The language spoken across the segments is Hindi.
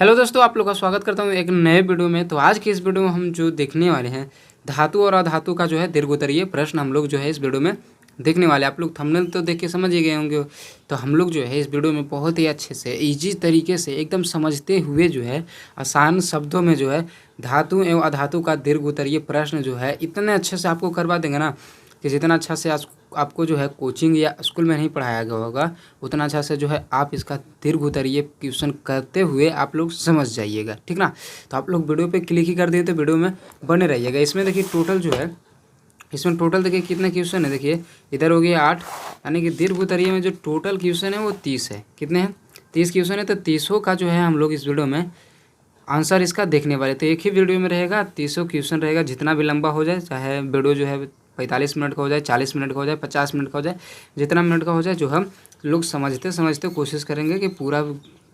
हेलो दोस्तों, आप लोग का स्वागत करता हूँ एक नए वीडियो में। तो आज की इस वीडियो में हम जो देखने वाले हैं धातु और अधातु का जो है दीर्घोत्तरीय प्रश्न हम लोग जो है इस वीडियो में देखने वाले। आप लोग थंबनेल तो देख के समझ ही गए होंगे। तो हम लोग जो है इस वीडियो में बहुत ही अच्छे से इजी तरीके से एकदम समझते हुए जो है आसान शब्दों में जो है धातु एवं अधातु का दीर्घोत्तरीय प्रश्न जो है इतने अच्छे से आपको करवा देंगे ना कि जितना अच्छा से आपको जो है कोचिंग या स्कूल में नहीं पढ़ाया गया होगा उतना अच्छा से जो है आप इसका दीर्घोत्तरीय क्वेश्चन करते हुए आप लोग समझ जाइएगा, ठीक ना। तो आप लोग वीडियो पे क्लिक ही कर दिए तो वीडियो में बने रहिएगा। इसमें देखिए टोटल जो है इसमें टोटल देखिए कितने क्वेश्चन है। देखिए इधर हो गया 8, यानी कि दीर्घोत्तरीय में जो टोटल क्वेश्चन है वो 30 है। कितने हैं? 30 क्वेश्चन है। तो 30 का जो है हम लोग इस वीडियो में आंसर इसका देखने वाले। तो एक ही वीडियो में रहेगा 30 क्वेश्चन रहेगा। जितना भी लंबा हो जाए, चाहे वीडियो जो है 45 मिनट का हो जाए, 40 मिनट का हो जाए, 50 मिनट का हो जाए, जितना मिनट का हो जाए, जो हम लोग समझते समझते कोशिश करेंगे कि पूरा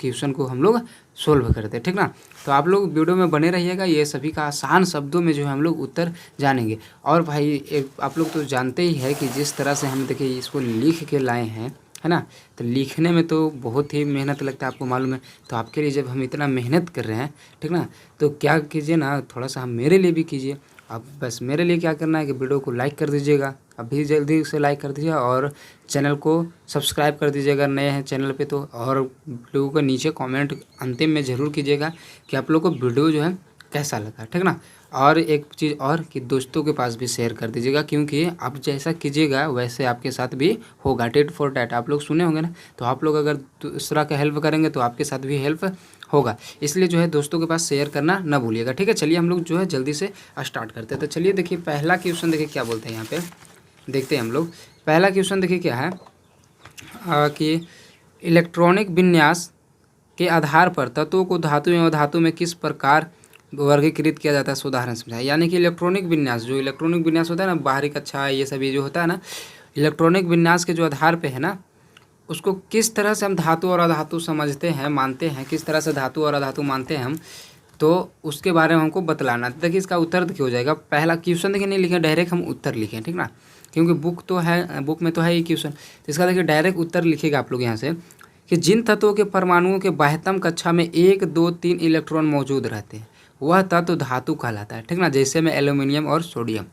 क्वेश्चन को हम लोग सोल्व करते, ठीक ना। तो आप लोग वीडियो में बने रहिएगा। ये सभी का आसान शब्दों में जो है हम लोग उत्तर जानेंगे। और भाई आप लोग तो जानते ही है कि जिस तरह से हम देखिए इसको लिख के लाए हैं, है ना। तो लिखने में तो बहुत ही मेहनत लगता है, आपको मालूम है। तो आपके लिए जब हम इतना मेहनत कर रहे हैं, ठीक ना, तो क्या कीजिए ना, थोड़ा सा हम मेरे लिए भी कीजिए। अब बस मेरे लिए क्या करना है कि वीडियो को लाइक कर दीजिएगा, अभी जल्दी से लाइक कर दीजिए और चैनल को सब्सक्राइब कर दीजिएगा नए हैं चैनल पे तो। और वीडियो को नीचे कमेंट अंतिम में ज़रूर कीजिएगा कि आप लोग को वीडियो जो है कैसा लगा, ठीक ना। और एक चीज़ और कि दोस्तों के पास भी शेयर कर दीजिएगा, क्योंकि आप जैसा कीजिएगा वैसे आपके साथ भी होगा। टेट फॉर टैट आप लोग सुने होंगे ना। तो आप लोग अगर दूसरा का हेल्प करेंगे तो आपके साथ भी हेल्प होगा। इसलिए जो है दोस्तों के पास शेयर करना ना भूलिएगा, ठीक है। चलिए हम लोग जो है जल्दी से स्टार्ट करते हैं। तो चलिए देखिए पहला क्वेश्चन देखिए क्या बोलते हैं यहाँ पे, देखते हैं हम लोग। पहला क्वेश्चन देखिए क्या है कि इलेक्ट्रॉनिक विन्यास के आधार पर तत्वों को धातु एवं धातु में किस प्रकार वर्गीकृत किया जाता है, उदाहरण समझाएं। यानी कि इलेक्ट्रॉनिक विन्यास, जो इलेक्ट्रॉनिक विन्यास होता है ना, बाहरी कक्षा ये सभी जो होता है ना, इलेक्ट्रॉनिक विन्यास के जो आधार पे है ना, उसको किस तरह से हम धातु और अधातु समझते हैं, मानते हैं, किस तरह से धातु और अधातु मानते हैं हम, तो उसके बारे में हमको बतलाना। देखिए इसका उत्तर देखिए हो जाएगा। पहला क्वेश्चन देखिए नहीं लिखे, डायरेक्ट हम उत्तर लिखें, ठीक ना, क्योंकि बुक तो है, बुक में तो है ही क्वेश्चन। तो इसका देखिए डायरेक्ट उत्तर लिखेगा आप लोग यहाँ से कि जिन तत्वों के परमाणुओं के बाह्यतम कक्षा में 1, 2, 3 इलेक्ट्रॉन मौजूद रहते हैं वह तत्व धातु कहलाता है, ठीक ना। जैसे में एल्यूमिनियम और सोडियम।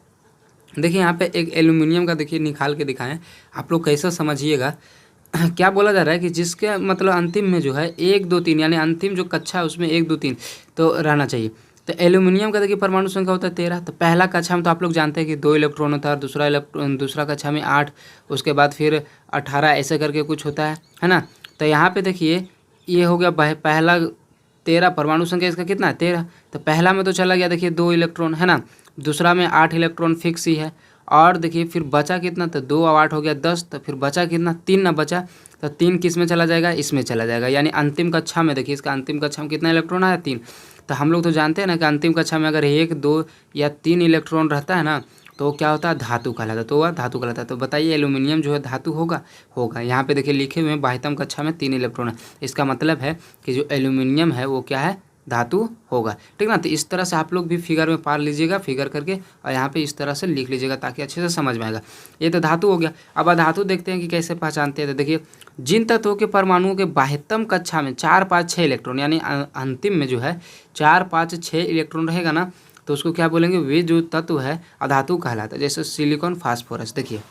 देखिए यहाँ पे एक एल्यूमिनियम का देखिए निकाल के दिखाएं, आप लोग कैसे समझिएगा। क्या बोला जा रहा है कि जिसके मतलब अंतिम में जो है 1, 2, 3, यानी अंतिम जो कक्षा है उसमें 1, 2, 3 तो रहना चाहिए। तो एल्यूमिनियम का देखिए परमाणु संख्या होता है 13। तो पहला कक्षा में तो आप लोग जानते हैं कि 2 इलेक्ट्रॉन होता है, और दूसरा कक्षा में 8, उसके बाद फिर 18 ऐसे करके कुछ होता है ना। तो यहाँ पे देखिए ये हो गया पहला 13, परमाणु संख्या इसका कितना है 13। तो पहला में तो चला गया देखिए 2 इलेक्ट्रॉन, है ना। दूसरा में 8 इलेक्ट्रॉन फिक्स ही है। और देखिए फिर बचा कितना, तो 2 और 8 हो गया 10। तो फिर बचा कितना, 3 ना बचा। तो 3 किस में चला जाएगा, इसमें चला जाएगा। यानी अंतिम कक्षा में देखिए इसका अंतिम कक्षा में कितना इलेक्ट्रॉन आया, 3। तो हम लोग तो जानते हैं ना कि अंतिम कक्षा में अगर 1, 2 या 3 इलेक्ट्रॉन रहता है ना तो क्या होता है, धातु कहलाता है। तो वह धातु कहलाता है। तो बताइए एल्यूमिनियम जो है धातु होगा? होगा। यहाँ पे देखिए लिखे हुए हैं बाह्यतम कक्षा में 3 इलेक्ट्रॉन है। इसका मतलब है कि जो एल्यूमिनियम है वो क्या है, धातु होगा, ठीक ना। तो इस तरह से आप लोग भी फिगर में पार लीजिएगा, फिगर करके, और यहाँ पे इस तरह से लिख लीजिएगा ताकि अच्छे से समझ में आएगा। ये तो धातु हो गया। अब अधातु देखते हैं कि कैसे पहचानते हैं। तो देखिए जिन तत्वों के परमाणुओं के बाह्यतम कक्षा में 4, 5, 6 इलेक्ट्रॉन, यानी अंतिम में जो है 4, 5, 6 इलेक्ट्रॉन रहेगा ना, तो उसको क्या बोलेंगे, वे जो तत्व है अधातु कहलाता है। जैसे सिलिकॉन, फास्फोरस। देखिए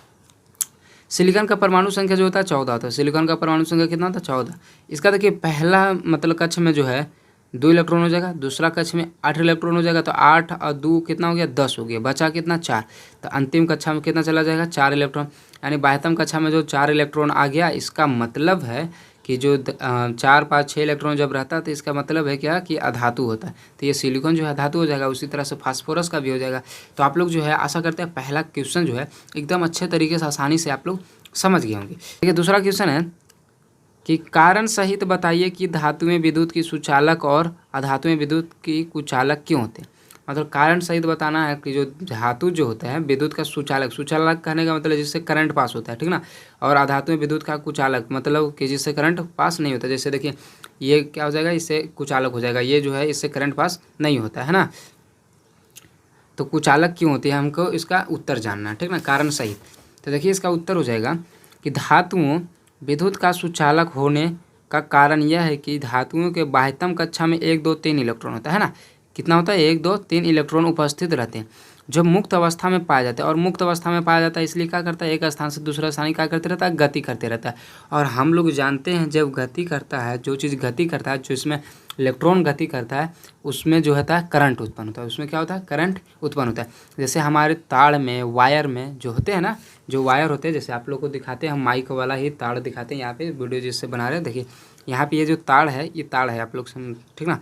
सिलिकॉन का परमाणु संख्या जो होता है 14 होता है। सिलिकॉन का परमाणु संख्या कितना होता है, 14। इसका देखिए पहला मतलब कक्ष में जो है 2 इलेक्ट्रॉन हो जाएगा, दूसरा कक्ष में 8 इलेक्ट्रॉन हो जाएगा। तो 8 और 2 कितना हो गया, 10 हो गया। बचा कितना, 4। तो अंतिम कक्षा में कितना चला जाएगा, 4 इलेक्ट्रॉन। यानी बाह्यतम कक्षा में जो 4 इलेक्ट्रॉन आ गया, इसका मतलब है कि जो 4, 5, 6 इलेक्ट्रॉन जब रहता है तो इसका मतलब है क्या कि अधातु होता है। तो ये सिलिकॉन जो है धातु हो जाएगा। उसी तरह से फास्फोरस का भी हो जाएगा। तो आप लोग जो है आशा करते हैं पहला क्वेश्चन जो है एकदम अच्छे तरीके से आसानी से आप लोग समझ गए होंगे। देखिए दूसरा क्वेश्चन है कि कारण सहित बताइए कि धातुएं विद्युत की सुचालक और अधातुएं विद्युत की कुचालक क्यों होते हैं। मतलब कारण सहित बताना है कि जो धातु जो होता है विद्युत का सुचालक, सुचालक कहने का मतलब जिससे करंट पास होता है, ठीक ना। और अधातुएं विद्युत का कुचालक मतलब कि जिससे करंट पास नहीं होता। जैसे देखिए ये क्या हो जाएगा, इससे कुचालक हो जाएगा। ये जो है इससे करंट पास नहीं होता है ना। तो कुचालक क्यों होती है, हमको इसका उत्तर जानना है, ठीक ना, कारण सहित। तो देखिए इसका उत्तर हो जाएगा कि धातुओं विद्युत का सुचालक होने का कारण यह है कि धातुओं के बाह्यतम कक्षा में 1 2 3 इलेक्ट्रॉन होता है ना। कितना होता है? 1 2 3 इलेक्ट्रॉन उपस्थित रहते हैं जब मुक्त अवस्था में पाया जाता है। और मुक्त अवस्था में पाया जाता है इसलिए क्या करता है? एक स्थान से दूसरा स्थान क्या करते रहता है? गति करते रहता है। और हम लोग जानते हैं जब गति करता है, जो चीज़ गति करता है, जो इसमें इलेक्ट्रॉन गति करता है, उसमें जो होता है करंट उत्पन्न होता है। उसमें क्या होता है? करंट उत्पन्न होता है। जैसे हमारे तार में, वायर में जो होते हैं ना, जो वायर होते हैं, जैसे आप लोग को दिखाते हैं, हम माइक वाला ही तार दिखाते हैं यहाँ पे वीडियो जिससे बना रहे हैं। देखिए यहाँ पे ये जो तार है, ये तार है, आप लोग ठीक ना।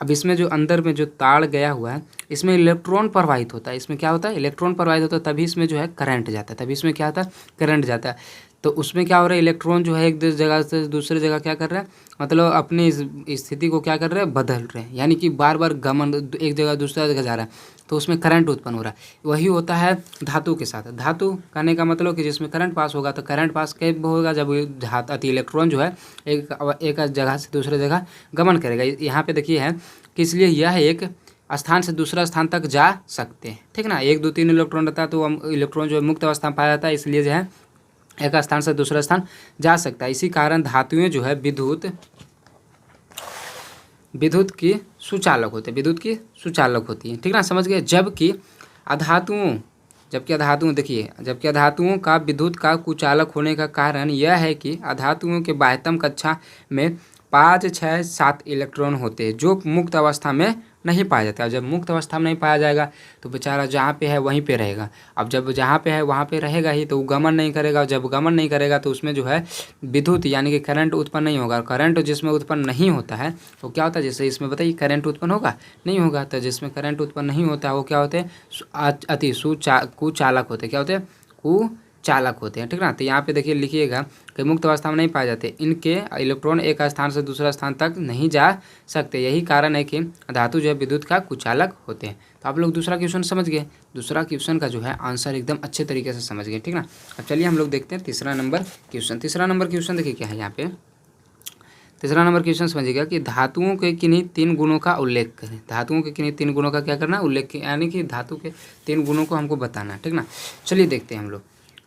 अब इसमें जो अंदर में जो तार गया हुआ है, इसमें इलेक्ट्रॉन प्रवाहित होता है। इसमें क्या होता है? इलेक्ट्रॉन प्रवाहित होता है, तभी इसमें जो है करंट जाता है, तभी इसमें क्या होता है? करंट जाता है। तो उसमें क्या हो रहा है? इलेक्ट्रॉन जो है एक जगह से दूसरे जगह क्या कर रहा है? मतलब अपनी स्थिति को क्या कर रहे हैं? बदल रहे हैं, यानी कि बार बार गमन, एक जगह दूसरा जगह जा रहा है, तो उसमें करंट उत्पन्न हो रहा है। वही होता है धातु के साथ। धातु कहने का मतलब कि जिसमें करंट पास होगा, तो करंट पास कब होगा? जब इलेक्ट्रॉन जो है एक जगह से दूसरे जगह गमन करेगा। यहाँ पे देखिए है कि इसलिए यह एक स्थान से दूसरा स्थान तक जा सकते हैं, ठीक ना। 1 2 3 इलेक्ट्रॉन रहता है, तो इलेक्ट्रॉन जो है मुक्त अवस्था में पाया जाता है, इसलिए जो है एक स्थान से दूसरा स्थान जा सकता है। इसी कारण धातुएं जो है विद्युत की सुचालक होते हैं, विद्युत की सुचालक होती हैं, ठीक ना, समझ गए। जबकि अधातुओं देखिए, जबकि अधातुओं का विद्युत का कुचालक होने का कारण यह है कि अधातुओं के बाह्यतम कक्षा में 5 6 7 इलेक्ट्रॉन होते हैं जो मुक्त अवस्था में नहीं पाया जाता है। जब मुक्त अवस्था में नहीं पाया जाएगा तो बेचारा जहाँ पे है वहीं पे रहेगा। अब जब जहाँ पे है वहाँ पे रहेगा ही, तो वो गमन नहीं करेगा। जब गमन नहीं करेगा तो उसमें जो है विद्युत यानी कि करंट उत्पन्न नहीं होगा। करंट जिसमें उत्पन्न नहीं होता है वो क्या होता है? जैसे इसमें बताइए, करंट उत्पन्न होगा? नहीं होगा। तो जिसमें करंट उत्पन्न नहीं होता है वो क्या होते हैं? अति कुचालक होते हैं। क्या होते हैं? कुचालक होते हैं, ठीक ना। तो यहाँ पे देखिए लिखिएगा कि मुक्त अवस्था में नहीं पाए जाते, इनके इलेक्ट्रॉन एक स्थान से दूसरा स्थान तक नहीं जा सकते। यही कारण है कि धातु जो है विद्युत का कुचालक होते हैं। तो आप लोग दूसरा क्वेश्चन समझ गए। दूसरा क्वेश्चन का जो है आंसर एकदम अच्छे तरीके से समझ गए, ठीक ना। अब चलिए हम लोग देखते हैं तीसरा नंबर क्वेश्चन। तीसरा नंबर क्वेश्चन देखिए क्या है यहाँ पे। तीसरा नंबर क्वेश्चन समझिएगा कि धातुओं के किन्हीं 3 गुणों का उल्लेख करें। धातुओं के किन्हीं 3 गुणों का क्या करना? उल्लेख, यानी कि धातु के 3 गुणों को हमको बताना है, ठीक ना। चलिए देखते हैं हम लोग।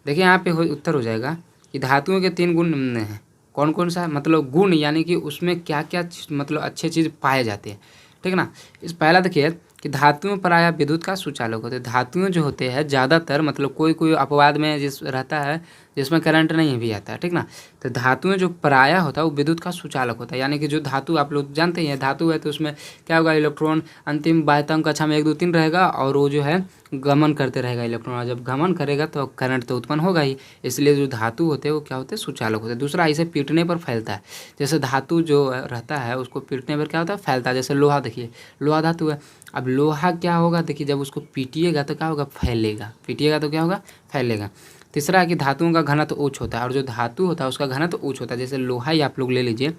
देखिए यहाँ पे उत्तर हो जाएगा कि धातुओं के 3 गुण निम्न हैं। कौन कौन सा? मतलब गुण, यानी कि उसमें क्या क्या मतलब अच्छे चीज़ पाए जाते हैं, ठीक ना। इस पहला देखिए कि धातुओं प्रायः विद्युत का सुचालक होते हैं। धातुएं जो होते हैं ज़्यादातर, मतलब कोई अपवाद में जिस रहता है जिसमें करंट नहीं भी आता है, ठीक ना। तो धातुएं जो प्रायः होता है वो विद्युत का सुचालक होता है। यानी कि जो धातु आप लोग जानते हैं धातु है, तो उसमें क्या होगा? इलेक्ट्रॉन अंतिम बाह्यतम कक्षा में 1 2 3 रहेगा और वो जो है गमन करते रहेगा इलेक्ट्रॉन। और जब गमन करेगा तो करंट तो उत्पन्न होगा ही, इसलिए जो धातु होते हैं वो क्या होते हैं? सुचालक होते हैं। दूसरा, इसे पीटने पर फैलता है। जैसे धातु जो रहता है उसको पीटने पर क्या होता है? फैलता है। जैसे लोहा, देखिए लोहा धातु है। अब लोहा क्या होगा? देखिए जब उसको पीटिएगा तो क्या होगा? फैलेगा। पीटिएगा तो क्या होगा? फैलेगा। तीसरा है कि धातुओं का घनत्व उच्च होता है, और जो धातु होता है उसका घनत्व उच्च होता है। जैसे लोहा ही आप लोग ले लीजिए,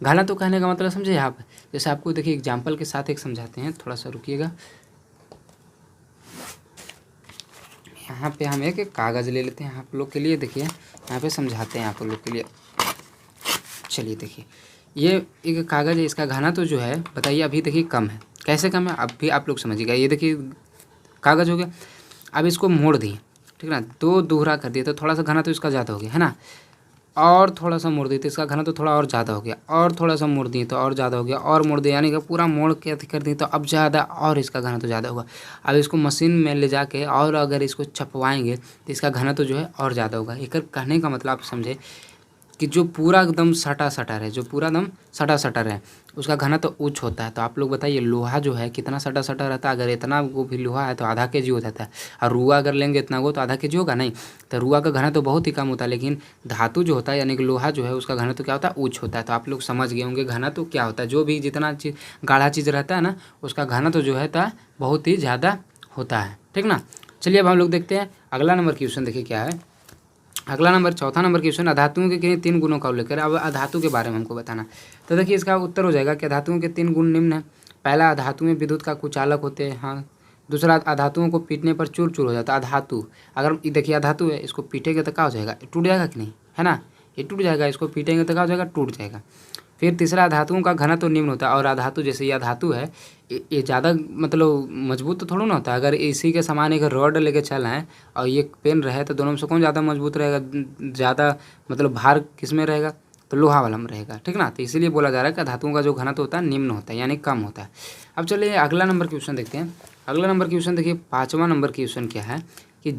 घनत्व कहने का मतलब समझे आप? जैसे आपको देखिए एग्जाम्पल के साथ एक समझाते हैं, थोड़ा सा रुकिएगा। यहाँ पे हम एक कागज़ ले लेते हैं आप लोग के लिए। देखिए यहाँ पे समझाते हैं आप लोग के लिए। चलिए देखिए, ये एक कागज़ है, इसका घनत्व जो है बताइए अभी देखिए कम है। कैसे कम है? अब भी आप लोग समझिएगा। ये देखिए कागज़ हो गया, अब इसको मोड़ दिए, ठीक ना, 2 दोहरा कर दिए तो थोड़ा सा घनत्व इसका ज़्यादा हो गया, है ना। और थोड़ा सा मोड़ दिए तो इसका घनत्व थोड़ा और ज़्यादा हो गया, और थोड़ा सा मोड़ दिए तो और ज़्यादा हो गया, और मोड़ दिए, यानी कि पूरा मोड़ के अति कर दिए तो अब ज़्यादा और इसका घनत्व ज़्यादा होगा। अब इसको मशीन में ले जाके और अगर इसको छपवाएंगे तो इसका घनत्व जो है और ज़्यादा होगा। एक कहने का मतलब आप समझे कि जो पूरा एकदम सटा सटा रहे, जो पूरा एकदम सटा सटा रहे, उसका घनत्व उच्च होता है। तो आप लोग बताइए लोहा जो है कितना सटा सटा रहता है? अगर इतना वो भी लोहा है तो आधा केजी हो जाता है, और रुआ अगर लेंगे इतना वो तो आधा केजी होगा नहीं। तो रुआ का घनत्व तो बहुत ही कम होता है, लेकिन धातु जो होता है यानी कि लोहा जो है उसका घनत्व क्या होता है? उच्च होता है। तो आप लोग समझ गए होंगे घनत्व क्या होता है। जो भी जितना चीज़ गाढ़ा चीज़ रहता है ना, उसका घनत्व जो है बहुत ही ज़्यादा होता है, ठीक ना। चलिए अब हम लोग देखते हैं अगला नंबर क्वेश्चन। देखिए क्या है अगला नंबर, चौथा नंबर क्वेश्चन। अधातुओं के किन्हीं 3 गुणों का उल्लेख करें। अब अधातु के बारे में हमको बताना। तो देखिए इसका उत्तर हो जाएगा कि अधातुओं के 3 गुण निम्न हैं। पहला, अधातुएं विद्युत का कुचालक होते हैं, हाँ। दूसरा, अधातुओं को पीटने पर चूर चूर हो जाता है। अधातु, अगर देखिए अधातु है, इसको पीटेंगे तो क्या हो जाएगा? टूट जाएगा कि नहीं, है ना। ये टूट जाएगा, इसको पीटेंगे तो क्या हो जाएगा? टूट जाएगा। फिर तीसरा, धातुओं का घनत्व निम्न होता है। और अधातु जैसे ये धातु है, ये ज़्यादा मतलब मजबूत तो थोड़ा ना होता है। अगर इसी के समान एक रॉड लेके चल हैं और ये पेन रहे तो दोनों में से कौन ज़्यादा मजबूत रहेगा? ज़्यादा मतलब भार किस में रहेगा? तो लोहा वाला में रहेगा, ठीक ना। तो इसीलिए बोला जा रहा है कि धातुओं का जो घनत्व होता है निम्न होता है, यानी कम होता है। अब चलिए अगला नंबर क्वेश्चन देखते हैं। अगला नंबर क्वेश्चन देखिए, 5वां नंबर क्वेश्चन क्या है कि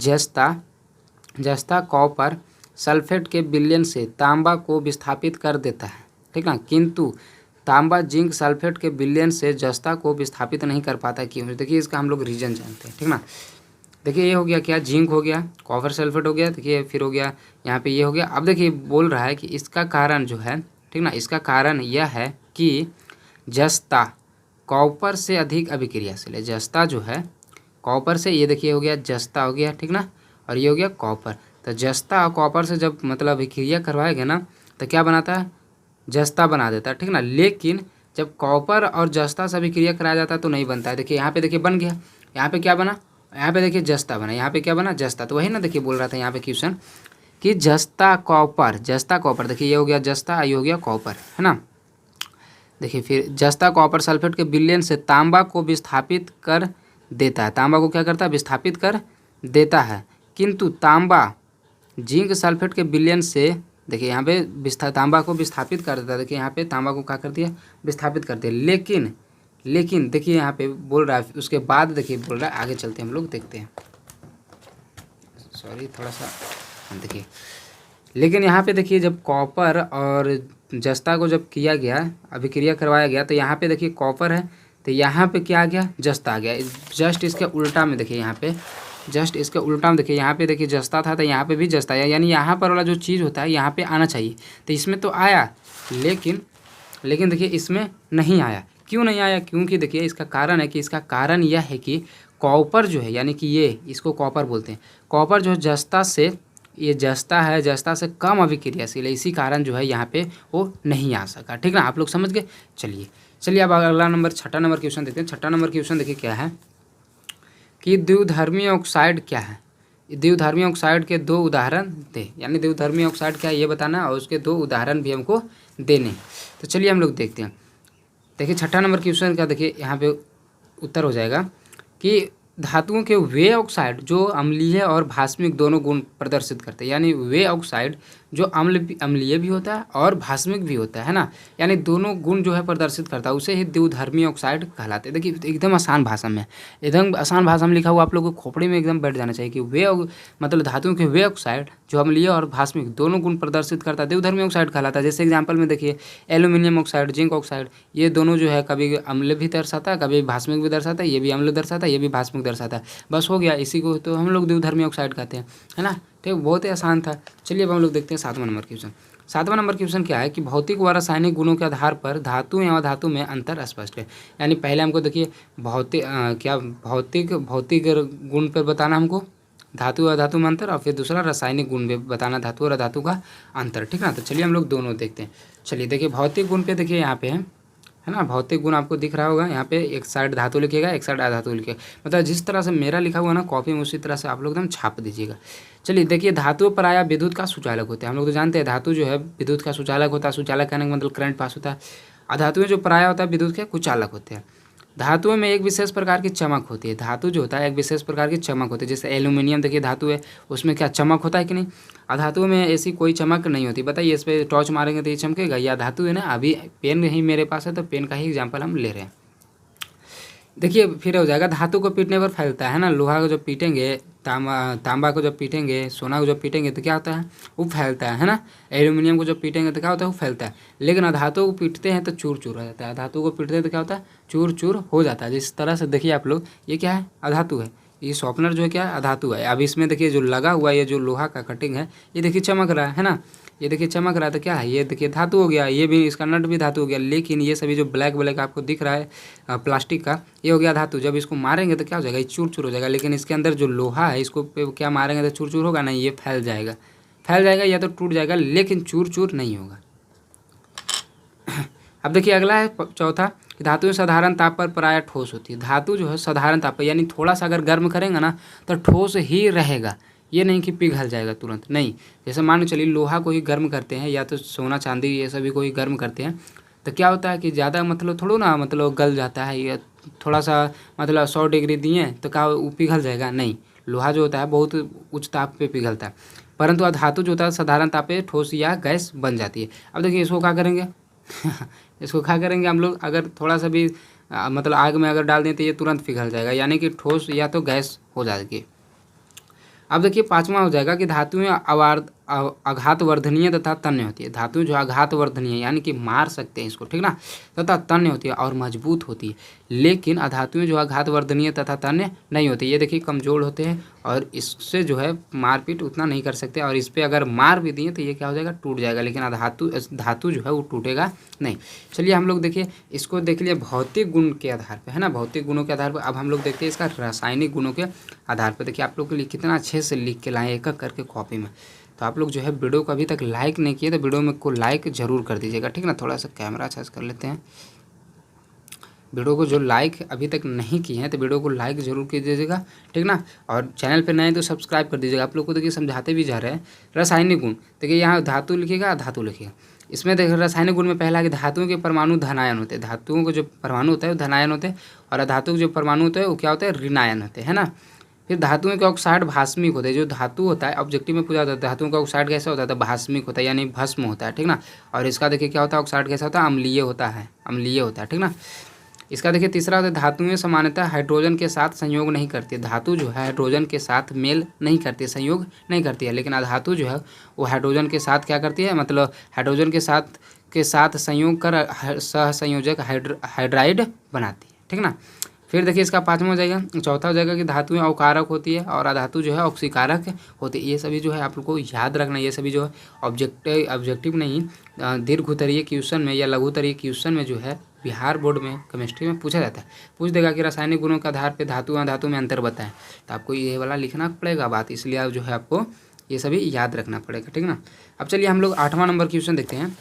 जस्ता कॉपर सल्फेट के विलयन से तांबा को विस्थापित कर देता है, ठीक ना, किंतु तांबा जिंक सल्फेट के विलयन से जस्ता को विस्थापित नहीं कर पाता, क्यों? देखिए इसका हम लोग रीजन जानते हैं, ठीक ना। देखिए ये हो गया क्या, जिंक हो गया, कॉपर सल्फेट हो गया, देखिए फिर हो गया यहाँ पे ये हो गया। अब देखिए बोल रहा है कि इसका कारण जो है, ठीक ना, इसका कारण यह है कि जस्ता कॉपर से अधिक अभिक्रियाशील है। जस्ता जो है कॉपर से, ये देखिए हो गया जस्ता हो गया, ठीक ना, और ये हो गया कॉपर। तो जस्ता और कॉपर से जब मतलब अभिक्रिया करवाएगा ना तो क्या बनाता है, जस्ता बना देता है, ठीक ना। लेकिन जब कॉपर और जस्ता से अभिक्रिया कराया जाता है तो नहीं बनता है। देखिए यहाँ पे देखिए बन गया, यहाँ पे क्या बना, यहाँ पे देखिए जस्ता बना, यहाँ पे क्या बना, जस्ता। तो वही ना देखिए बोल रहा था यहाँ पे क्वेश्चन कि जस्ता कॉपर, देखिए ये हो गया जस्ता, ये हो गया कॉपर, है ना। देखिए फिर जस्ता कॉपर सल्फेट के विलयन से तांबा को विस्थापित कर देता है। तांबा को क्या करता है, विस्थापित कर देता है, किंतु तांबा जिंक सल्फेट के विलयन से, देखिए यहाँ पे तांबा को विस्थापित कर देता है। देखिए यहाँ पे तांबा को क्या कर दिया, विस्थापित कर दिया। लेकिन देखिए यहाँ पे बोल रहा है, उसके बाद देखिए बोल रहा है, आगे चलते हैं हम लोग देखते हैं, सॉरी थोड़ा सा देखिए। लेकिन यहाँ पे देखिए जब कॉपर और जस्ता को जब किया गया, अभिक्रिया करवाया गया, तो यहाँ पे देखिए कॉपर है, तो यहाँ पे क्या आ गया, जस्ता आ गया। जस्ट इसके उल्टा में देखिए, यहाँ पे जस्ट इसके उल्टा में देखिए, यहाँ पे देखिए जस्ता था तो यहाँ पे भी जस्ता आया, यानी यहाँ पर वाला जो चीज़ होता है यहाँ पे आना चाहिए। तो इसमें तो आया, लेकिन देखिए इसमें नहीं आया। क्यों नहीं आया, क्योंकि देखिए इसका कारण है कि, इसका कारण यह है कि कॉपर जो है, यानी कि ये इसको कॉपर बोलते हैं, कॉपर जो जस्ता से, ये जस्ता है, जस्ता से कम अभिक्रियाशील है, इसी कारण जो है यहाँ पे वो नहीं आ सका, ठीक ना। आप लोग समझ गए। चलिए अब अगला नंबर, 6ठा नंबर क्वेश्चन देखते हैं। 6ठा नंबर क्वेश्चन देखिए क्या है कि द्विधर्मी ऑक्साइड क्या है। द्विधर्मी ऑक्साइड के 2 उदाहरण दे, यानी द्विधर्मी ऑक्साइड क्या है ये बताना, और उसके 2 उदाहरण भी हमको देने। तो चलिए हम लोग देखते हैं। देखिए 6ठा नंबर क्वेश्चन का देखिए यहाँ पे उत्तर हो जाएगा कि धातुओं के वे ऑक्साइड जो अम्लीय और भास्मिक दोनों गुण प्रदर्शित करते हैं, यानी वे ऑक्साइड जो अम्लीय भी होता है और भास्मिक भी होता है ना, यानी दोनों गुण जो है प्रदर्शित करता है, उसे ही द्विधर्मी ऑक्साइड कहलाते हैं। देखिए एकदम आसान भाषा में, एकदम आसान भाषा में लिखा हुआ, आप लोगों को खोपड़ी में एकदम बैठ जाना चाहिए कि मतलब धातुओं के वे ऑक्साइड जो अम्लीय और भास्मिक दोनों गुण प्रदर्शित करता है द्विधर्मी ऑक्साइड कहलाता है। जैसे एग्जाम्पल में देखिए एल्यूमिनियम ऑक्साइड, जिंक ऑक्साइड, ये दोनों जो है कभी अम्ल भी दर्शाता है, कभी भास्मिक भी दर्शाता है, ये भी अम्ल दर्शाता है, ये भी भास्मिक दर्शाता है। बस हो गया, इसी को तो हम लोग द्विधर्मी ऑक्साइड कहते हैं, है ना। ठीक, बहुत ही आसान था। चलिए अब हम लोग देखते हैं 7वां नंबर क्वेश्चन। 7वां नंबर क्वेश्चन क्या है कि भौतिक व रासायनिक गुणों के आधार पर धातु एवं धातु में अंतर स्पष्ट है। यानी पहले हमको देखिए भौतिक गुण पर बताना हमको, धातु और धातु में अंतर, और फिर दूसरा रासायनिक गुण पे बताना, धातु और धातु का अंतर, ठीक ना। तो चलिए हम लोग दोनों देखते हैं। चलिए देखिए भौतिक गुण पे देखिए यहाँ पे है ना, भौतिक गुण आपको दिख रहा होगा, यहाँ पे एक साइड धातु लिखिएगा, एक साइड अधातु लिखिएगा, मतलब जिस तरह से मेरा लिखा हुआ ना कॉपी में, उसी तरह से आप लोग एकदम छाप दीजिएगा। चलिए देखिए धातु प्रायः विद्युत का सुचालक होते हैं। हम लोग तो जानते हैं धातु जो है विद्युत का सुचालक होता है। सुचालक कहने का मतलब करंट पास होता है। अधातुएं जो प्रायः होता है विद्युत के कुचालक होते हैं। धातुओं में एक विशेष प्रकार की चमक होती है। धातु जो होता है एक विशेष प्रकार की चमक होती है। जैसे एल्यूमिनियम देखिए धातु है, उसमें क्या चमक होता है कि नहीं। अधातु में ऐसी कोई चमक नहीं होती। बताइए इस पर टॉर्च मारेंगे तो ये चमकेगा, या धातु है ना। अभी पेन ही मेरे पास है तो पेन का ही एग्जाम्पल हम ले रहे हैं। देखिए फिर हो जाएगा, धातु को पीटने पर फैलता है ना। लोहा को जब पीटेंगे, तांबा को जब पीटेंगे, सोना को जब पीटेंगे तो क्या होता है, वो फैलता है ना। एल्यूमिनियम को जब पीटेंगे तो क्या होता है, वो फैलता है। लेकिन अधातु को पीटते हैं तो चूर चूर हो जाता है। धातु को पीटते हैं तो क्या होता है, चूर चूर हो जाता है। जिस तरह से देखिए आप लोग, ये क्या है, अधातु है। ये शॉर्पनर जो है क्या है, अधातु है। अब इसमें देखिए जो लगा हुआ ये जो लोहा का कटिंग है, ये देखिए चमक रहा है ना। ये देखिए चमक रहा है तो क्या है, ये देखिए धातु हो गया। ये भी, इसका नट भी धातु हो गया। लेकिन ये सभी जो ब्लैक ब्लैक आपको दिख रहा है प्लास्टिक का, ये हो गया धातु। जब इसको मारेंगे तो क्या हो जाएगा, ये चूर चूर हो जाएगा। लेकिन इसके अंदर जो लोहा है, इसको पे क्या मारेंगे तो चूर चूर होगा नहीं, ये फैल जाएगा या तो टूट जाएगा, लेकिन चूर चूर नहीं होगा। अब देखिए अगला है चौथा, कि धातुएं साधारण ताप पर प्रायः ठोस होती है। धातु जो है साधारण ताप पर, यानी थोड़ा सा अगर गर्म करेंगे ना तो ठोस ही रहेगा। ये नहीं कि पिघल जाएगा तुरंत, नहीं। जैसे मान लो चलिए लोहा को ही गर्म करते हैं, या तो सोना चांदी ये सभी को ही गर्म करते हैं, तो क्या होता है कि ज़्यादा मतलब थोड़ा ना मतलब गल जाता है। या थोड़ा सा मतलब 100 डिग्री दिए तो क्या वो पिघल जाएगा, नहीं। लोहा जो होता है बहुत उच्च ताप पे पिघलता है। परंतु अधातु जो होता है साधारण ताप पे ठोस या गैस बन जाती है। अब देखिए इसको क्या करेंगे इसको क्या करेंगे हम लोग, अगर थोड़ा सा भी मतलब आग में अगर डाल दें तो ये तुरंत पिघल जाएगा, यानी कि ठोस या तो गैस हो जाएगी। अब देखिए पांचवा हो जाएगा कि धातुएं आघातवर्धनीय तथा तन्य होती है। धातुएं जो आघातवर्धनीय यानी कि मार सकते हैं इसको, ठीक ना, तथा तन्य होती है और मजबूत होती है। लेकिन अधातुएं जो आघातवर्धनीय तथा तन्य नहीं होती, ये देखिए कमजोर होते हैं और इससे जो है मारपीट उतना नहीं कर सकते, और इस पर अगर मार भी दिए तो ये क्या हो जाएगा, टूट जाएगा, लेकिन धातु जो है वो टूटेगा नहीं। चलिए हम लोग देखिए इसको देख लिए भौतिक गुण के आधार पर, है ना, भौतिक गुणों के आधार पर। अब हम लोग देखते हैं इसका रासायनिक गुणों के आधार पर। देखिए आप लोग के लिए कितना अच्छे से लिख के लाए एक एक करके कॉपी में। तो आप लोग जो है वीडियो को अभी तक लाइक नहीं किए तो वीडियो में को लाइक जरूर कर दीजिएगा, ठीक ना। थोड़ा सा कैमरा अच्छा कर लेते हैं। वीडियो को जो लाइक अभी तक नहीं किए हैं तो वीडियो को लाइक जरूर कर दीजिएगा, ठीक ना। और चैनल पे नए तो सब्सक्राइब कर दीजिएगा। आप लोग को देखिए समझाते भी जा रहे हैं। रासायनिक गुण देखिए, यहाँ धातु लिखिएगा, धातु लिखिएगा। इसमें देखिए रासायनिक गुण में पहला कि धातुओं के परमाणु धनायन होते हैं। धातुओं के जो परमाणु होता है वो धनायन होते हैं, और अधातु के जो परमाणु होते हैं वो क्या होते हैं, ऋणायन होते हैं, है ना। फिर धातुओं के ऑक्साइड भास्मिक होते हैं। जो धातु होता है ऑब्जेक्टिव में पूछा जाता है धातुओं का ऑक्साइड कैसा होता है, तो भास्मिक होता है यानी भस्म होता है, ठीक ना। और इसका देखिए क्या होता है, ऑक्साइड कैसा होता है, अम्लीय होता है, अम्लीय होता है, ठीक ना। इसका देखिए तीसरा होता है धातुएं सामान्यतः हाइड्रोजन के साथ संयोग नहीं करती है। धातु जो है हाइड्रोजन के साथ मेल नहीं करती है, संयोग नहीं करती है, लेकिन अधातु जो है वो हाइड्रोजन के साथ क्या करती है, मतलब हाइड्रोजन के साथ संयोग कर सहसंयोजक हाइड्राइड बनाती है, ठीक ना। फिर देखिए इसका पाँचवा हो जाएगा, चौथा हो जाएगा कि धातुएं अवकारक होती है और अधातु जो है ऑक्सीकारक होती है। ये सभी जो है आप लोग को याद रखना, ये सभी जो है ऑब्जेक्टिव नहीं दीर्घ उत्तरीय क्वेश्चन में या लघु उत्तरीय क्वेश्चन में जो है बिहार बोर्ड में केमिस्ट्री में पूछा जाता है। पूछ देगा कि रासायनिक गुणों के आधार पर धातु अधातु में अंतर बताएं, तो आपको ये वाला लिखना पड़ेगा बात, इसलिए आप जो है आपको ये सभी याद रखना पड़ेगा, ठीक ना। अब चलिए हम लोग 8वां नंबर क्वेश्चन देखते हैं।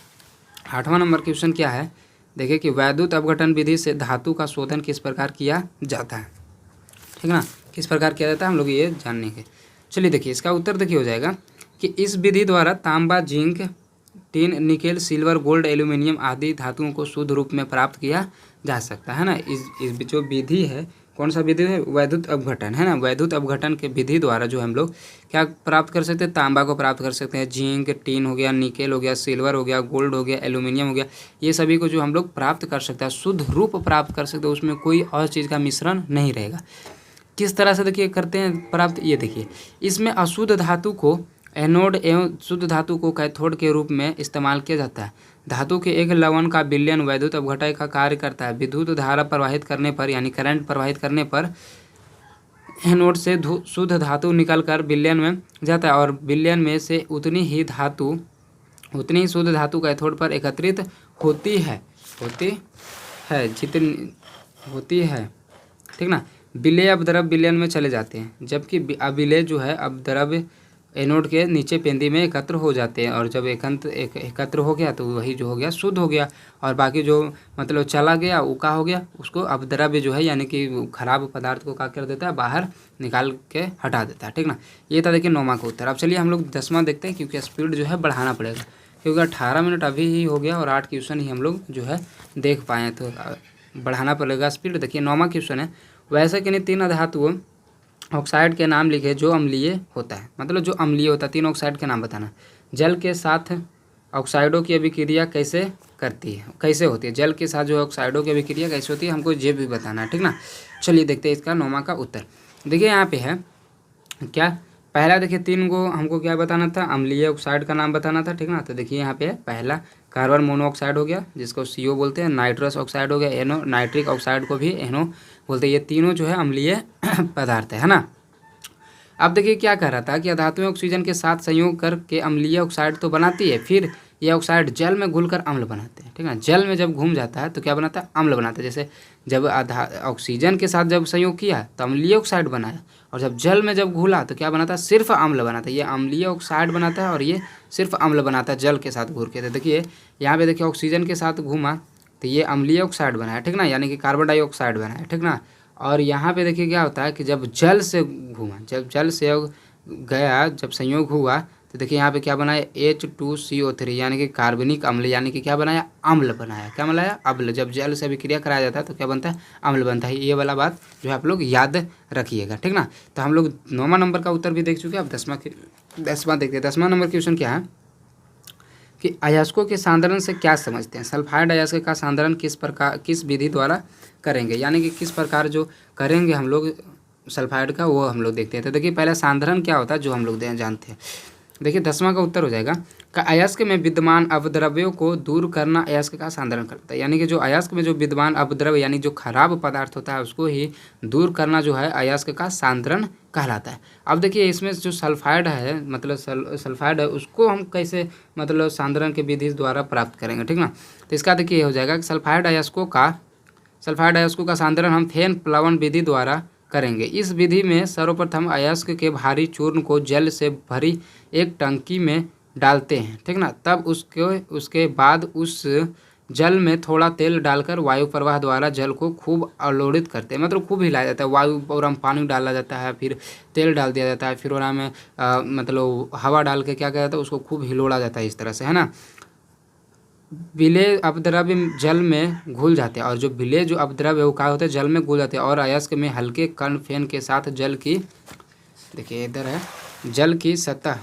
8वां नंबर क्वेश्चन क्या है, देखिए कि वैद्युत अपघटन विधि से धातु का शोधन किस प्रकार किया जाता है, ठीक ना, किस प्रकार किया जाता है हम लोग ये जानने के। चलिए देखिए इसका उत्तर देखिए हो जाएगा कि इस विधि द्वारा तांबा, zinc, tin, nickel, silver, gold, aluminium आदि धातुओं को शुद्ध रूप में प्राप्त किया जा सकता है ना। इस जो विधि है, कौन सा विधि है, वैद्युत अपघटन, है ना। वैद्युत अपघटन के विधि द्वारा जो हम लोग क्या प्राप्त कर सकते हैं, तांबा को प्राप्त कर सकते हैं, जिंक, टिन हो गया, निकेल हो गया, सिल्वर हो गया, गोल्ड हो गया, एल्यूमिनियम हो गया, ये सभी को जो हम लोग प्राप्त कर सकते हैं, शुद्ध रूप प्राप्त कर सकते हैं, उसमें कोई और चीज़ का मिश्रण नहीं रहेगा। किस तरह से देखिए करते हैं प्राप्त, ये देखिए इसमें अशुद्ध धातु को एनोड एवं शुद्ध धातु को कैथोड के रूप में इस्तेमाल किया जाता है। धातु के एक लवण का विलयन वैद्युत अपघटन का कार्य करता है। विद्युत धारा प्रवाहित करने पर यानी करंट प्रवाहित करने पर एनोड से शुद्ध धातु निकलकर विलयन में जाता है, और विलयन में से उतनी ही शुद्ध धातु कैथोड पर एकत्रित होती है जितनी होती है, ठीक ना। विलेय अपद्रव विलयन में चले जाते हैं, जबकि अविलेय जो है अपद्रव एनोड के नीचे पेंदी में एकत्र हो जाते हैं, और जब एकत्र हो गया तो वही जो हो गया शुद्ध हो गया, और बाकी जो मतलब चला गया वो का हो गया, उसको अपद्रव्य जो है यानी कि खराब पदार्थ को क्या कर देता है, बाहर निकाल के हटा देता है, ठीक ना। ये था देखिए 9वां का उत्तर। अब चलिए हम लोग 10वां देखते हैं, क्योंकि स्पीड जो है बढ़ाना पड़ेगा, क्योंकि 18 मिनट अभी ही हो गया और 8 क्वेश्चन ही हम लोग जो है देख पाए, तो बढ़ाना पड़ेगा स्पीड। देखिए 9वां क्वेश्चन है, वैसे कि 3 धातुओं ऑक्साइड के नाम लिखे जो अम्लीय होता है, मतलब जो अम्लीय होता है, 3 ऑक्साइड के नाम बताना। जल के साथ ऑक्साइडों की अभिक्रिया कैसे होती है, जल के साथ जो ऑक्साइडों की अभिक्रिया कैसे होती है हमको ये भी बताना है, ठीक ना। चलिए देखते हैं इसका 9वां का उत्तर। देखिए यहाँ पे है क्या, पहला देखिए 3 को हमको क्या बताना था, अम्लीय ऑक्साइड का नाम बताना था, ठीक ना। तो देखिए यहाँ पे है पहला कार्बन मोनोऑक्साइड हो गया जिसको CO बोलते हैं, नाइट्रस ऑक्साइड हो गया NO, नाइट्रिक ऑक्साइड को भी NO बोलते हैं। ये तीनों जो है अम्लीय पदार्थ है ना। अब देखिए क्या कह रहा था कि धातुएं ऑक्सीजन के साथ संयोग करके अम्लीय ऑक्साइड तो बनाती है, फिर ये ऑक्साइड जल में घुलकर अम्ल बनाते हैं, ठीक है। जल में जब घूम जाता है तो क्या बनाता है, अम्ल बनाता है। जैसे जब ऑक्सीजन के साथ जब संयोग किया तो अम्लीय ऑक्साइड बनाया, और जब जल में जब घुला तो क्या बनाता है, सिर्फ अम्ल बनाता है। ये अम्लीय ऑक्साइड बनाता है और ये सिर्फ अम्ल बनाता है जल के साथ घूर के। तो देखिए यहाँ पे देखिए ऑक्सीजन के साथ घूमा तो ये अम्लीय ऑक्साइड बना है, ठीक ना, यानी कि कार्बन डाइऑक्साइड बना है, ठीक ना। और यहाँ पे देखिए क्या होता है कि जब जल से घूमा, जब जल से गया, जब संयोग हुआ तो देखिए यहाँ पे क्या बनाया, H2CO3 यानी कि कार्बनिक अम्ल, यानी कि क्या बनाया, अम्ल बनाया। क्या बनाया, अम्ल। जब जल से अभिक्रिया कराया जाता है तो क्या बनता है, अम्ल बनता है। ये वाला बात जो है आप लोग याद रखिएगा, ठीक ना। तो हम लोग 9वां नंबर का उत्तर भी देख चुके हैं, अब 10वां देखते हैं। 10वां नंबर क्वेश्चन क्या है कि अयस्कों के सांद्रण से क्या समझते हैं। सल्फाइड अयस्क का सांद्रण किस विधि द्वारा करेंगे, यानी कि किस प्रकार जो करेंगे हम लोग सल्फाइड का, वो हम लोग देखते हैं। तो देखिए पहले सांद्रण क्या होता है जो हम लोग जानते हैं। देखिए 10वां का उत्तर हो जाएगा कि अयस्क में विद्यमान अपद्रव्यों को दूर करना अयस्क का सांद्रण करता है, यानी कि जो अयस्क में जो विद्यमान अपद्रव्य यानी जो खराब पदार्थ होता है उसको ही दूर करना जो है अयस्क का सांद्रण कहलाता है। अब देखिए इसमें जो सल्फाइड है मतलब सल्फाइड है उसको हम कैसे मतलब सांद्रण के विधि द्वारा प्राप्त करेंगे, ठीक ना। तो इसका देखिए ये हो जाएगा कि सल्फाइड अयस्कों का सांद्रण हम फेन प्लवन विधि द्वारा करेंगे। इस विधि में सर्वप्रथम अयस्क के भारी चूर्ण को जल से भरी एक टंकी में डालते हैं, ठीक ना। तब उसके बाद उस जल में थोड़ा तेल डालकर वायु प्रवाह द्वारा जल को खूब अवलोडित करते हैं, मतलब खूब हिलाया जाता है। वायु और हम पानी डाला जाता है, फिर तेल डाल दिया जाता है, फिर और में मतलब हवा डाल के क्या किया जाता है उसको खूब हिलोड़ा जाता है इस तरह से, है ना। विलेय अपद्रव्य जल में घुल जाते हैं और जो विलेय जो अपद्रव्य है वो क्या होता है जल में घुल जाते हैं और अयस्क में हल्के कण फेन के साथ जल की, देखिए इधर है, जल की सतह,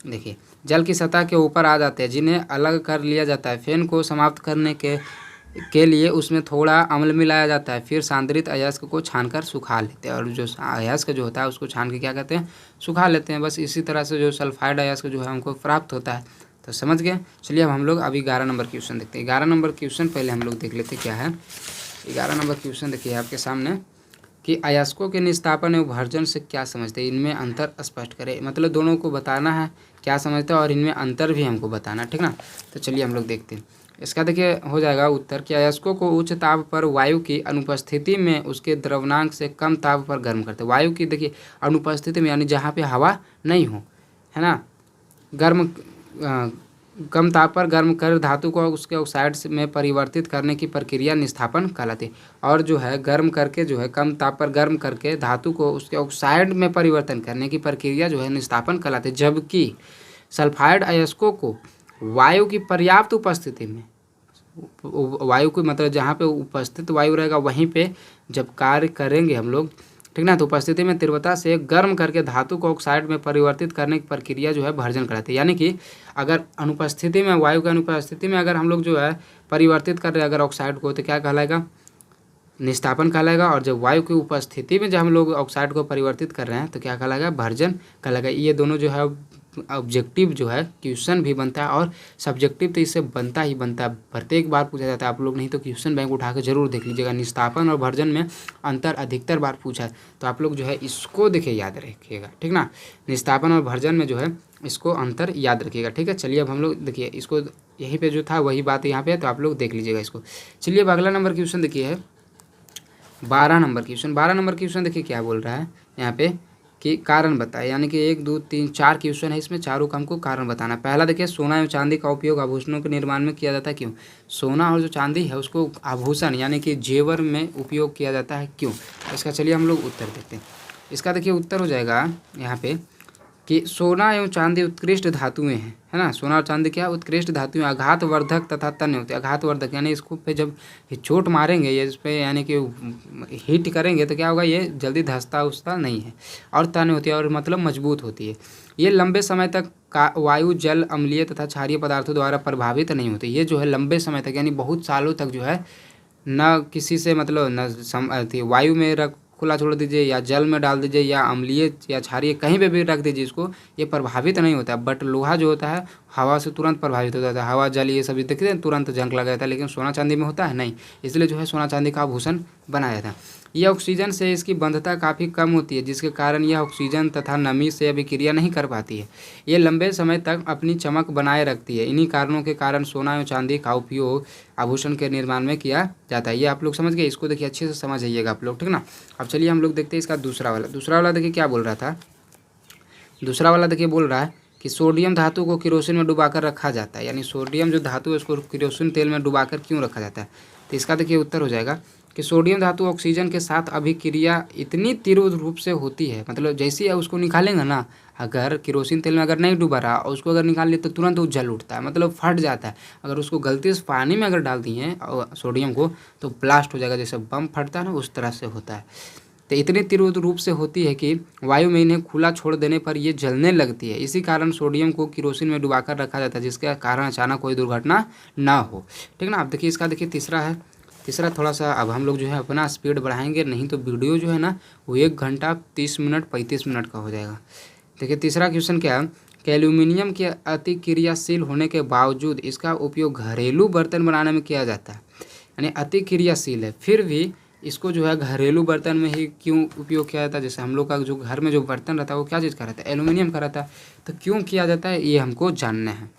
देखिए जल की सतह के ऊपर आ जाते हैं, जिन्हें अलग कर लिया जाता है। फेन को समाप्त करने के लिए उसमें थोड़ा अम्ल मिलाया जाता है, फिर सांद्रित अयस्क को छानकर सुखा लेते हैं और जो अयस्क जो होता है उसको छान के क्या कहते हैं सुखा लेते हैं। बस इसी तरह से जो सल्फाइड अयस्क जो है हमको प्राप्त होता है। तो समझ गए। चलिए अब हम लोग अभी 11 नंबर क्वेश्चन देखते हैं। 11 नंबर क्वेश्चन पहले हम लोग देख लेते क्या है। 11 नंबर क्वेश्चन देखिए आपके सामने कि अयस्कों के निस्तापन एवं भर्जन से क्या समझते हैं, इनमें अंतर स्पष्ट करें। मतलब दोनों को बताना है क्या समझते हैं और इनमें अंतर भी हमको बताना है, ठीक ना। तो चलिए हम लोग देखते हैं। इसका देखिए हो जाएगा उत्तर कि अयस्कों को उच्च ताप पर वायु की अनुपस्थिति में उसके द्रवणांक से कम ताप पर गर्म करते हैं। वायु की देखिए अनुपस्थिति में यानी जहाँ पे हवा नहीं हो, है ना, कम ताप पर गर्म कर धातु को उसके ऑक्साइड में परिवर्तित करने की प्रक्रिया निस्तापन कहलाती है। और जो है गर्म करके जो है कम ताप पर गर्म करके धातु को उसके ऑक्साइड में परिवर्तन करने की प्रक्रिया जो है निस्तापन कहलाती है। जबकि सल्फाइड अयस्कों को वायु की पर्याप्त उपस्थिति में, वायु को मतलब जहाँ पे उपस्थित वायु रहेगा वहीं पे जब कार्य करेंगे हम लोग, ठीक ना, तो उपस्थिति में तीव्रता से गर्म करके धातु को ऑक्साइड में परिवर्तित करने की प्रक्रिया जो है भर्जन कराती है। यानी कि अगर अनुपस्थिति में, वायु की अनुपस्थिति में अगर हम लोग जो है परिवर्तित कर रहे हैं अगर ऑक्साइड को, तो क्या कहलाएगा निस्तापन कहलाएगा। और जब वायु की उपस्थिति में जब हम लोग ऑक्साइड को परिवर्तित कर रहे हैं तो क्या कहलाएगा भर्जन कहलाएगा। ये दोनों जो है ऑब्जेक्टिव जो है क्वेश्चन भी बनता है और सब्जेक्टिव तो इससे बनता ही बनता है, प्रत्येक बार पूछा जाता है। आप लोग नहीं तो क्वेश्चन बैंक उठा कर जरूर देख लीजिएगा। निस्तापन और भर्जन में अंतर अधिकतर बार पूछा है, तो आप लोग जो है इसको देखिए याद रखिएगा, ठीक ना। निस्तापन और भर्जन में जो है इसको अंतर याद रखिएगा, ठीक है। चलिए अब हम लोग देखिए इसको यहीं पे जो था वही बात यहाँ पे है, तो आप लोग देख लीजिएगा इसको। चलिए अब अगला नंबर क्वेश्चन देखिए है 12 नंबर क्वेश्चन। 12 नंबर क्वेश्चन देखिए क्या बोल रहा है यहाँ पे कि कारण बताए, यानी कि 1 2 3 4 क्वेश्चन है, इसमें चारों का हमको कारण बताना। पहला देखिए सोना एवं चांदी का उपयोग आभूषणों के निर्माण में किया जाता है, क्यों। सोना और जो चांदी है उसको आभूषण यानी कि जेवर में उपयोग किया जाता है, क्यों। इसका चलिए हम लोग उत्तर देखते हैं। इसका देखिए उत्तर हो जाएगा यहाँ पे कि सोना एवं चांदी उत्कृष्ट धातुएं हैं, है ना। सोना और चांदी क्या उत्कृष्ट धातुएं, आघातवर्धक तथा तन्य होते हैं। आघातवर्धक यानी इसको पे जब चोट मारेंगे ये इस पर यानी कि हीट करेंगे तो क्या होगा ये जल्दी धंसता उठता नहीं है। और तन्य होती है और मतलब मजबूत होती है। ये लंबे समय तक वायु जल अम्लीय तथा क्षारीय पदार्थों द्वारा प्रभावित नहीं होती। ये जो है लंबे समय तक यानी बहुत सालों तक जो है न किसी से मतलब न वायु में रख खुला छोड़ दीजिए या जल में डाल दीजिए या अम्लीय या क्षारीय कहीं पे भी रख दीजिए इसको, ये प्रभावित नहीं होता। बट लोहा जो होता है हवा से तुरंत प्रभावित हो जाता है। हवा जल ये सभी देखते हैं तुरंत जंग लग जाता है, लेकिन सोना चांदी में होता है नहीं। इसलिए जो है सोना चांदी का आभूषण बनाया था। यह ऑक्सीजन से इसकी बंधता काफ़ी कम होती है, जिसके कारण यह ऑक्सीजन तथा नमी से अभिक्रिया नहीं कर पाती है। ये लंबे समय तक अपनी चमक बनाए रखती है। इन्हीं कारणों के कारण सोना एवं चांदी का उपयोग आभूषण के निर्माण में किया जाता है। ये आप लोग समझ गए, इसको देखिए अच्छे से समझ आइएगा आप लोग, ठीक ना। अब चलिए हम लोग देखते हैं इसका दूसरा वाला देखिए क्या बोल रहा था। दूसरा वाला देखिए बोल रहा है कि सोडियम धातु को केरोसिन में डुबाकर रखा जाता है, यानी सोडियम जो धातु है उसको केरोसिन तेल में डुबाकर क्यों रखा जाता है। तो इसका देखिए उत्तर हो जाएगा कि सोडियम धातु ऑक्सीजन के साथ अभिक्रिया इतनी तीव्र रूप से होती है, मतलब जैसे ही उसको निकालेंगे ना, अगर केरोसिन तेल में अगर नहीं डूबा रहा और उसको अगर निकाल लिए तो तुरंत वो जल उठता है, मतलब फट जाता है। अगर उसको गलती से पानी में अगर डाल दिए सोडियम को तो ब्लास्ट हो जाएगा, जैसे बम फटता है ना उस तरह से होता है। तो इतनी तीव्र रूप से होती है कि वायु में इन्हें खुला छोड़ देने पर ये जलने लगती है। इसी कारण सोडियम को केरोसिन में डुबाकर रखा जाता है, जिसके कारण अचानक कोई दुर्घटना ना हो। ठीक ना। अब देखिए इसका देखिए तीसरा है। तीसरा थोड़ा सा अब हम लोग जो है अपना स्पीड बढ़ाएंगे, नहीं तो वीडियो जो है ना वो 1 घंटा 30 मिनट 35 मिनट का हो जाएगा। देखिए तीसरा क्वेश्चन क्या है कि एल्यूमिनियम के अति क्रियाशील होने के बावजूद इसका उपयोग घरेलू बर्तन बनाने में किया जाता है। यानी अति क्रियाशील है फिर भी इसको जो है घरेलू बर्तन में ही क्यों उपयोग किया जाता है। जैसे हम लोग का जो घर में जो बर्तन रहता है वो क्या चीज़ का रहता है, एल्यूमिनियम का रहता है। तो क्यों किया जाता है ये हमको जानना है।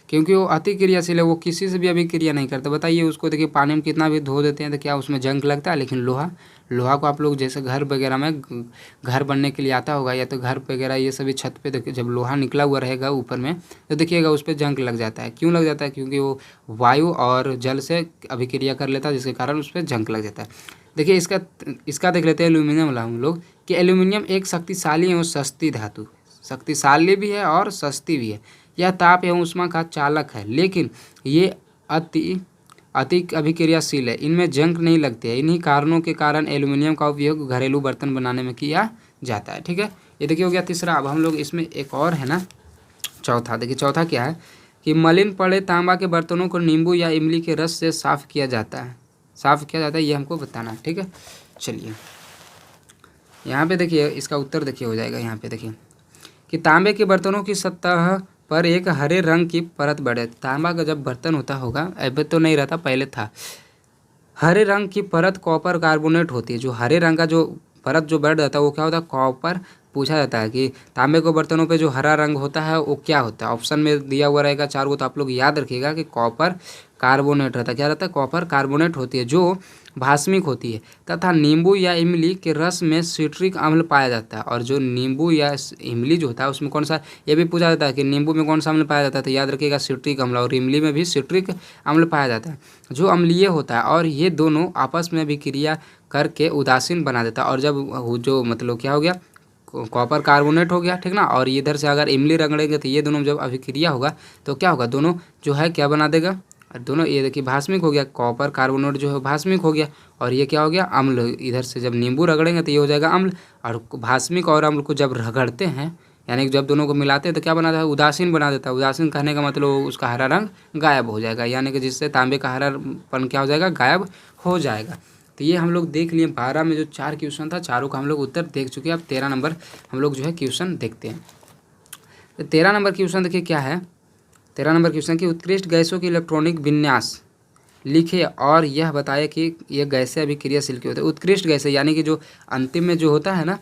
क्योंकि वो अति क्रियाशील है, वो किसी से भी अभी क्रिया नहीं करता। बताइए उसको देखिए पानी में कितना भी धो देते हैं तो क्या उसमें जंग लगता है। लेकिन लोहा को आप लोग जैसे घर वगैरह में घर बनने के लिए आता होगा, या तो घर वगैरह ये सभी छत पे देखिए जब लोहा निकला हुआ रहेगा ऊपर में तो देखिएगा उस पर जंग लग जाता है। क्यों लग जाता है, क्योंकि वो वायु और जल से अभिक्रिया कर लेता है, जिसके कारण उस पर जंग लग जाता है। देखिए इसका देख लेते हैं एल्यूमिनियम वाला हम लोग कि एल्यूमिनियम एक शक्तिशाली एवं सस्ती धातु, शक्तिशाली भी है और सस्ती भी है। यह ताप एवं ऊष्मा का चालक है, लेकिन ये अति अभिक्रियाशील है, इनमें जंग नहीं लगती है। इन्हीं कारणों के कारण एल्यूमिनियम का उपयोग घरेलू बर्तन बनाने में किया जाता है। ठीक है, ये देखिए हो गया तीसरा। अब हम लोग इसमें एक और है ना चौथा। देखिए चौथा क्या है कि मलिन पड़े तांबा के बर्तनों को नींबू या इमली के रस से साफ़ किया जाता है। ये हमको बताना है। ठीक है, चलिए यहाँ पे देखिए इसका उत्तर देखिए हो जाएगा। यहाँ पे देखिए कि तांबे के बर्तनों की सतह पर एक हरे रंग की परत बढ़े। तांबा का जब बर्तन होता होगा, अब तो नहीं रहता, पहले था, हरे रंग की परत कॉपर कार्बोनेट होती है। जो हरे रंग का जो परत जो बढ़ जाता है वो क्या होता है, कॉपर। पूछा जाता है कि तांबे के बर्तनों पे जो हरा रंग होता है वो क्या होता है। ऑप्शन में दिया हुआ रहेगा 4 को, तो आप लोग याद रखिएगा कि कॉपर कार्बोनेट रहता है। क्या रहता है, कॉपर कार्बोनेट होती है जो भास्मिक होती है, तथा नींबू या इमली के रस में सिट्रिक अम्ल पाया जाता है। और जो नींबू या इमली जो होता है उसमें कौन सा, ये भी पूछा जाता है कि नींबू में कौन सा अम्ल पाया जाता है, तो याद रखिएगा सिट्रिक अम्ल, और इमली में भी सिट्रिक अम्ल पाया जाता है जो अम्लीय होता है, और ये दोनों आपस में भी क्रिया करके उदासीन बना देता है। और जब जो मतलब क्या हो गया, कॉपर कार्बोनेट हो गया, ठीक ना, और इधर से अगर इमली रगड़ेंगे तो ये दोनों जब अभिक्रिया होगा तो क्या होगा, दोनों जो है क्या बना देगा, और दोनों ये देखिए भास्मिक हो गया, कॉपर कार्बोनेट जो है भास्मिक हो गया, और ये क्या हो गया, अम्ल। इधर से जब नींबू रगड़ेंगे तो ये हो जाएगा अम्ल, और भास्मिक और अम्ल को जब रगड़ते हैं यानी कि जब दोनों को मिलाते हैं तो क्या बनाता है, उदासीन बना देता है। उदासीन कहने का मतलब उसका हरा रंग गायब हो जाएगा, यानी कि जिससे तांबे का हरापन क्या हो जाएगा, गायब हो जाएगा। तो ये हम लोग देख लिए 12 में जो 4 क्वेश्चन था, चारों का हम लोग उत्तर देख चुके हैं। अब 13 नंबर हम लोग जो है क्वेश्चन देखते हैं। तो 13 नंबर क्वेश्चन देखिए क्या है। 13 नंबर क्वेश्चन की उत्कृष्ट गैसों की इलेक्ट्रॉनिक विन्यास लिखे और यह बताए कि यह गैसें अभी क्रियाशील क्यों होती है। उत्कृष्ट गैसें यानी कि जो अंतिम में जो होता है ना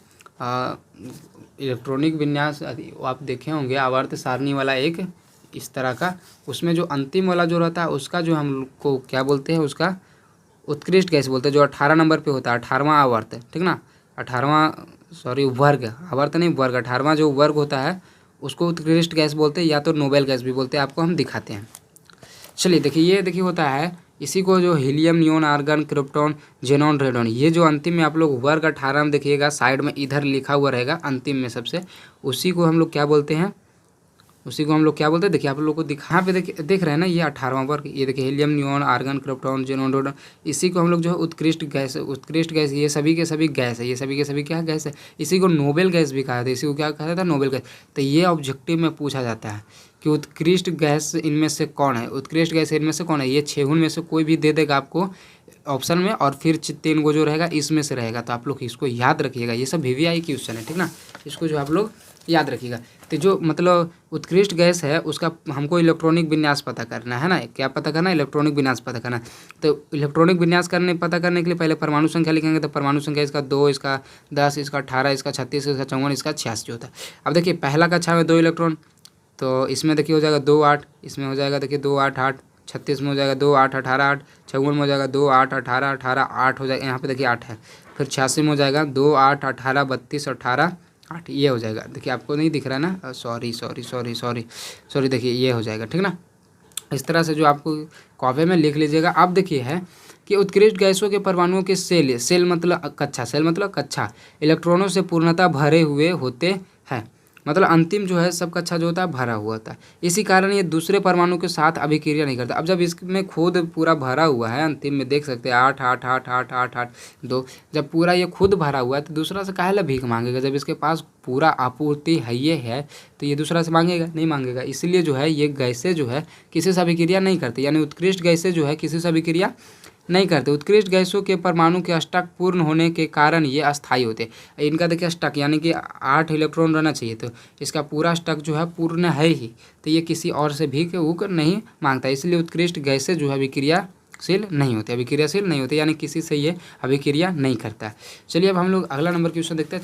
इलेक्ट्रॉनिक विन्यास, आप देखे होंगे आवर्त सारणी वाला एक इस तरह का, उसमें जो अंतिम वाला जो रहता है उसका जो हम लोग को क्या बोलते हैं, उसका उत्कृष्ट गैस बोलते हैं। जो 18 नंबर पे होता है 18वां आवर्त, ठीक ना, 18वां वर्ग, आवर्त नहीं वर्ग, 18वां जो वर्ग होता है उसको उत्कृष्ट गैस बोलते हैं, या तो नोबेल गैस भी बोलते हैं, आपको हम दिखाते हैं। चलिए देखिए ये देखिए होता है, इसी को जो helium, neon, argon, krypton, xenon, radon, ये जो अंतिम में आप लोग वर्ग 18 में देखिएगा साइड में इधर लिखा हुआ रहेगा अंतिम में सबसे, उसी को हम लोग क्या बोलते हैं, देखिए आप लोग को यहाँ पे देख रहे हैं ना, ये 18वां वर्ग, ये देखिए helium, neon, argon, krypton, xenon, radon, इसी को हम लोग जो है उत्कृष्ट गैस, ये सभी के सभी गैस है, ये सभी के सभी क्या गैस है, इसी को नोबेल गैस भी कहा था, इसी को क्या कहा जाता है, नोबेल गैस। तो ये ऑब्जेक्टिव में पूछा जाता है कि उत्कृष्ट गैस इनमें से कौन है, उत्कृष्ट गैस इनमें से कौन है। ये 6 में से कोई भी दे देगा आपको ऑप्शन में, और फिर 3 को जो रहेगा इसमें से रहेगा, तो आप लोग इसको याद रखिएगा। ये सब VVI क्वेश्चन है, ठीक ना, इसको जो आप लोग याद रखिएगा। तो जो मतलब उत्कृष्ट गैस है उसका हमको इलेक्ट्रॉनिक विन्यास पता करना है ना, क्या पता करना है, इलेक्ट्रॉनिक विन्यास पता करना। तो इलेक्ट्रॉनिक विन्यास पता करने के लिए पहले परमाणु संख्या लिखेंगे, तो परमाणु संख्या इसका 2, इसका 10, इसका 18, इसका 36, इसका 54, इसका 86 होता है। अब देखिए पहला कक्षा में 2 इलेक्ट्रॉन, तो इसमें देखिए हो जाएगा 2 8, इसमें हो जाएगा देखिए 2 8 8, 36 में हो जाएगा 2 8 18 8, 54 में हो जाएगा 2 8 18 18 8 हो जाएगा, यहाँ पे देखिए 8 है, फिर 86 में हो जाएगा 2 8 18 32 18 8, ये हो जाएगा। देखिए आपको नहीं दिख रहा है ना, सॉरी देखिए ये हो जाएगा, ठीक ना। इस तरह से जो आपको कॉपी में लिख लीजिएगा। अब देखिए है कि उत्कृष्ट गैसों के परमाणुओं के सेल मतलब कक्षा, इलेक्ट्रॉनों से पूर्णतः भरे हुए होते हैं। मतलब अंतिम जो है सब कक्षा जो होता है भरा हुआ होता है। इसी कारण ये दूसरे परमाणु के साथ अभिक्रिया नहीं करता। अब जब इसमें खुद पूरा भरा हुआ है, अंतिम में देख सकते हैं 8 8 8 8 8 8 2, जब पूरा ये खुद भरा हुआ है तो दूसरा से काहे ला भीख मांगेगा? जब इसके पास पूरा आपूर्ति है तो ये दूसरा से मांगेगा नहीं? मांगेगा। इसलिए जो है ये गैसें जो है किसी से अभिक्रिया नहीं करती, यानी उत्कृष्ट गैसें जो है किसी से अभिक्रिया नहीं करते। उत्कृष्ट गैसों के परमाणु के अष्टक पूर्ण होने के कारण ये अस्थायी होते। इनका देखिए अष्टक यानी कि 8 इलेक्ट्रॉन रहना चाहिए, तो इसका पूरा अष्टक जो है पूर्ण है ही, तो ये किसी और से भी ऊक नहीं मांगता। इसलिए उत्कृष्ट गैसें जो है अभिक्रियाशील नहीं होते, अभिक्रियाशील नहीं होते, यानी किसी से ये अभिक्रिया नहीं करता। चलिए अब हम लोग अगला नंबर क्वेश्चन देखते हैं।